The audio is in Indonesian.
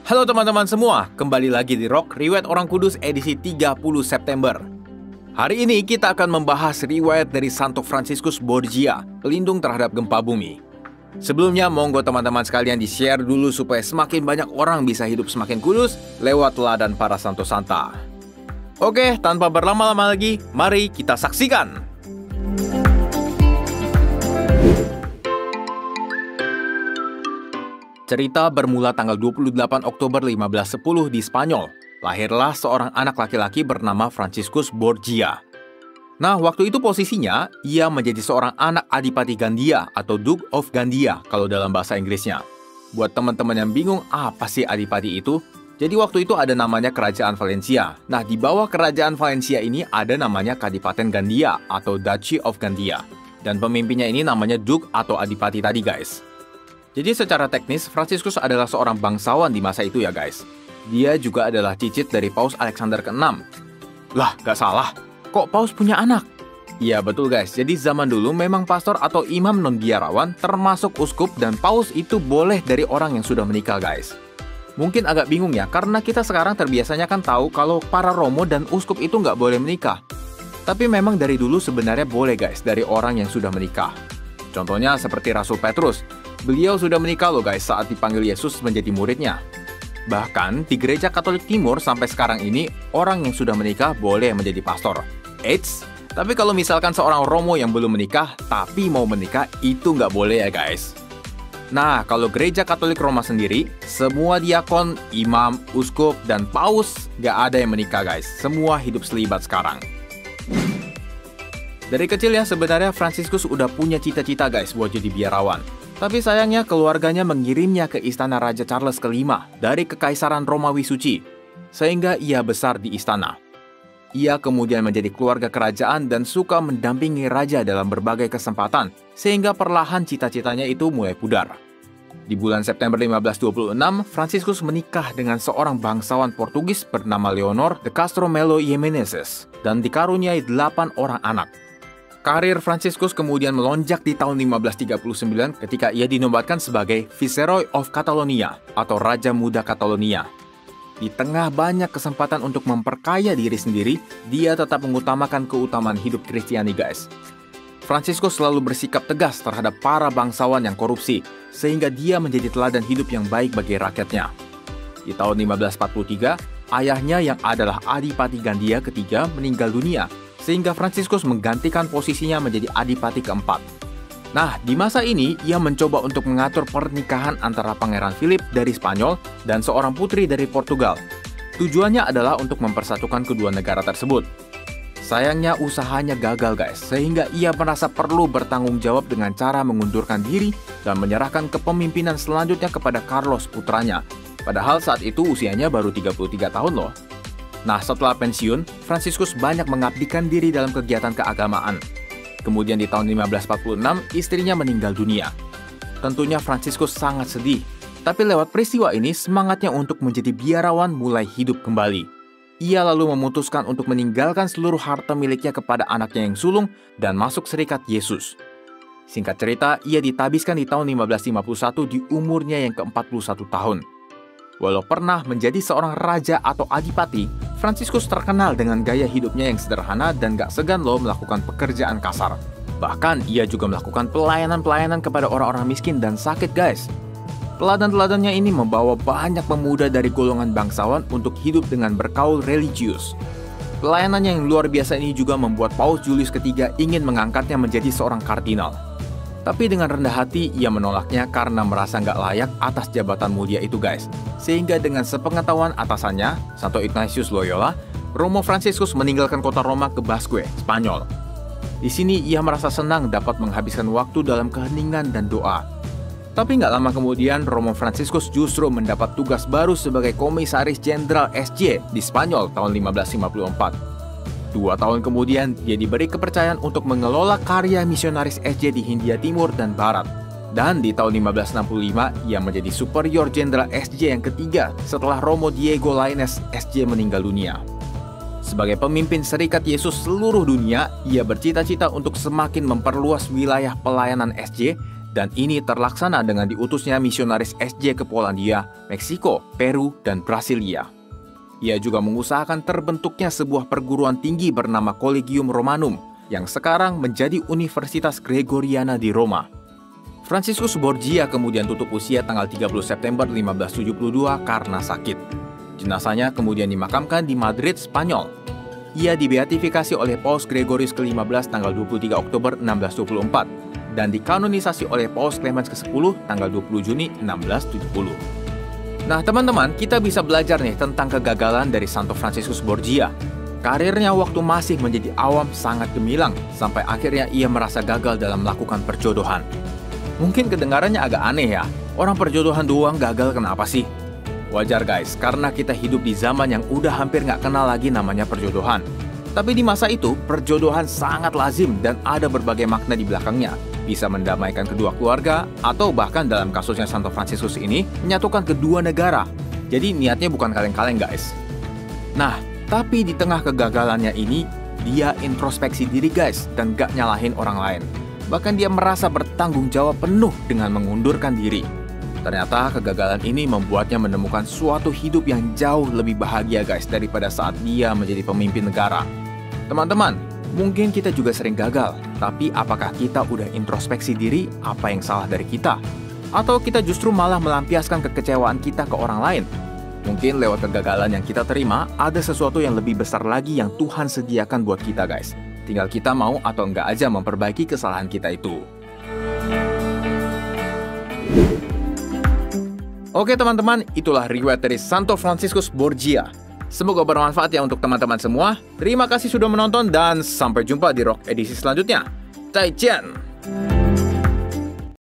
Halo teman-teman semua, kembali lagi di Rock Riwayat Orang Kudus edisi 30 September. Hari ini kita akan membahas riwayat dari Santo Fransiskus Borgia, pelindung terhadap gempa bumi. Sebelumnya, monggo teman-teman sekalian di-share dulu supaya semakin banyak orang bisa hidup semakin kudus lewat teladan para Santo Santa. Oke, tanpa berlama-lama lagi, mari kita saksikan. Cerita bermula tanggal 28 Oktober 1510 di Spanyol. Lahirlah seorang anak laki-laki bernama Fransiskus Borgia. Nah, waktu itu posisinya, ia menjadi seorang anak Adipati Gandia atau Duke of Gandia kalau dalam bahasa Inggrisnya. Buat teman-teman yang bingung, apa sih Adipati itu? Jadi waktu itu ada namanya Kerajaan Valencia. Nah, di bawah Kerajaan Valencia ini ada namanya Kadipaten Gandia atau Duchy of Gandia. Dan pemimpinnya ini namanya Duke atau Adipati tadi, guys. Jadi secara teknis, Fransiskus adalah seorang bangsawan di masa itu ya guys. Dia juga adalah cicit dari Paus Alexander ke-6. Lah, gak salah. Kok Paus punya anak? Iya betul guys, jadi zaman dulu memang pastor atau imam non-biarawan termasuk uskup dan Paus itu boleh dari orang yang sudah menikah guys. Mungkin agak bingung ya, karena kita sekarang terbiasanya kan tahu kalau para romo dan uskup itu nggak boleh menikah. Tapi memang dari dulu sebenarnya boleh guys, dari orang yang sudah menikah. Contohnya seperti Rasul Petrus. Beliau sudah menikah loh guys saat dipanggil Yesus menjadi muridnya. Bahkan di Gereja Katolik Timur sampai sekarang ini, orang yang sudah menikah boleh menjadi pastor. Eits, tapi kalau misalkan seorang romo yang belum menikah, tapi mau menikah, itu nggak boleh ya guys. Nah, kalau Gereja Katolik Roma sendiri, semua diakon, imam, uskup, dan paus, nggak ada yang menikah guys. Semua hidup selibat sekarang. Dari kecil ya sebenarnya Fransiskus udah punya cita-cita guys buat jadi biarawan. Tapi sayangnya keluarganya mengirimnya ke istana Raja Charles V dari Kekaisaran Romawi Suci, sehingga ia besar di istana. Ia kemudian menjadi keluarga kerajaan dan suka mendampingi raja dalam berbagai kesempatan, sehingga perlahan cita-citanya itu mulai pudar. Di bulan September 1526, Fransiskus menikah dengan seorang bangsawan Portugis bernama Leonor de Castro Melo y Meneses dan dikaruniai 8 orang anak. Karir Fransiskus kemudian melonjak di tahun 1539 ketika ia dinobatkan sebagai Viceroy of Catalonia atau Raja Muda Catalonia. Di tengah banyak kesempatan untuk memperkaya diri sendiri, dia tetap mengutamakan keutamaan hidup Kristiani guys. Fransiskus selalu bersikap tegas terhadap para bangsawan yang korupsi, sehingga dia menjadi teladan hidup yang baik bagi rakyatnya. Di tahun 1543, ayahnya yang adalah Adipati Gandia ketiga meninggal dunia, sehingga Fransiskus menggantikan posisinya menjadi Adipati keempat. Nah, di masa ini, ia mencoba untuk mengatur pernikahan antara Pangeran Philip dari Spanyol dan seorang putri dari Portugal. Tujuannya adalah untuk mempersatukan kedua negara tersebut. Sayangnya usahanya gagal guys, sehingga ia merasa perlu bertanggung jawab dengan cara mengundurkan diri dan menyerahkan kepemimpinan selanjutnya kepada Carlos putranya. Padahal saat itu usianya baru 33 tahun loh. Nah, setelah pensiun, Fransiskus banyak mengabdikan diri dalam kegiatan keagamaan. Kemudian di tahun 1546, istrinya meninggal dunia. Tentunya Fransiskus sangat sedih, tapi lewat peristiwa ini semangatnya untuk menjadi biarawan mulai hidup kembali. Ia lalu memutuskan untuk meninggalkan seluruh harta miliknya kepada anaknya yang sulung dan masuk serikat Yesus. Singkat cerita, ia ditabiskan di tahun 1551 di umurnya yang ke-41 tahun. Walau pernah menjadi seorang raja atau adipati, Fransiskus terkenal dengan gaya hidupnya yang sederhana dan gak segan loh melakukan pekerjaan kasar. Bahkan ia juga melakukan pelayanan-pelayanan kepada orang-orang miskin dan sakit guys. Teladan-teladannya ini membawa banyak pemuda dari golongan bangsawan untuk hidup dengan bergaul religius. Pelayanannya yang luar biasa ini juga membuat Paus Julius III ingin mengangkatnya menjadi seorang kardinal. Tapi dengan rendah hati, ia menolaknya karena merasa nggak layak atas jabatan mulia itu guys. Sehingga dengan sepengetahuan atasannya, Santo Ignatius Loyola, Romo Fransiskus meninggalkan kota Roma ke Basque, Spanyol. Di sini ia merasa senang dapat menghabiskan waktu dalam keheningan dan doa. Tapi nggak lama kemudian, Romo Fransiskus justru mendapat tugas baru sebagai Komisaris Jenderal SJ di Spanyol tahun 1554. 2 tahun kemudian, dia diberi kepercayaan untuk mengelola karya misionaris SJ di Hindia Timur dan Barat. Dan di tahun 1565, ia menjadi Superior Jenderal SJ yang ketiga setelah Romo Diego Lainez SJ meninggal dunia. Sebagai pemimpin Serikat Yesus seluruh dunia, ia bercita-cita untuk semakin memperluas wilayah pelayanan SJ Dan ini terlaksana dengan diutusnya misionaris SJ ke Polandia, Meksiko, Peru, dan Brasilia. Ia juga mengusahakan terbentuknya sebuah perguruan tinggi bernama Collegium Romanum, yang sekarang menjadi Universitas Gregoriana di Roma. Franciscus Borgia kemudian tutup usia tanggal 30 September 1572 karena sakit. Jenazahnya kemudian dimakamkan di Madrid, Spanyol. Ia dibeatifikasi oleh Paus Gregorius ke-15 tanggal 23 Oktober 1624 dan dikanonisasi oleh Paus Clemens ke-10 tanggal 20 Juni 1670. Nah teman-teman, kita bisa belajar nih tentang kegagalan dari Santo Franciscus Borgia. Karirnya waktu masih menjadi awam sangat gemilang, sampai akhirnya ia merasa gagal dalam melakukan perjodohan. Mungkin kedengarannya agak aneh ya, orang perjodohan doang gagal kenapa sih? Wajar guys, karena kita hidup di zaman yang udah hampir nggak kenal lagi namanya perjodohan. Tapi di masa itu, perjodohan sangat lazim dan ada berbagai makna di belakangnya. Bisa mendamaikan kedua keluarga, atau bahkan dalam kasusnya Santo Franciscus ini, menyatukan kedua negara. Jadi niatnya bukan kaleng-kaleng guys. Nah, tapi di tengah kegagalannya ini, dia introspeksi diri guys, dan gak nyalahin orang lain. Bahkan dia merasa bertanggung jawab penuh dengan mengundurkan diri. Ternyata kegagalan ini membuatnya menemukan suatu hidup yang jauh lebih bahagia guys, daripada saat dia menjadi pemimpin negara. Teman-teman, mungkin kita juga sering gagal, tapi apakah kita udah introspeksi diri apa yang salah dari kita? Atau kita justru malah melampiaskan kekecewaan kita ke orang lain? Mungkin lewat kegagalan yang kita terima, ada sesuatu yang lebih besar lagi yang Tuhan sediakan buat kita guys. Tinggal kita mau atau enggak aja memperbaiki kesalahan kita itu. Oke teman-teman, itulah riwayat dari Santo Franciscus Borgia. Semoga bermanfaat ya untuk teman-teman semua. Terima kasih sudah menonton dan sampai jumpa di Rock edisi selanjutnya. 再见!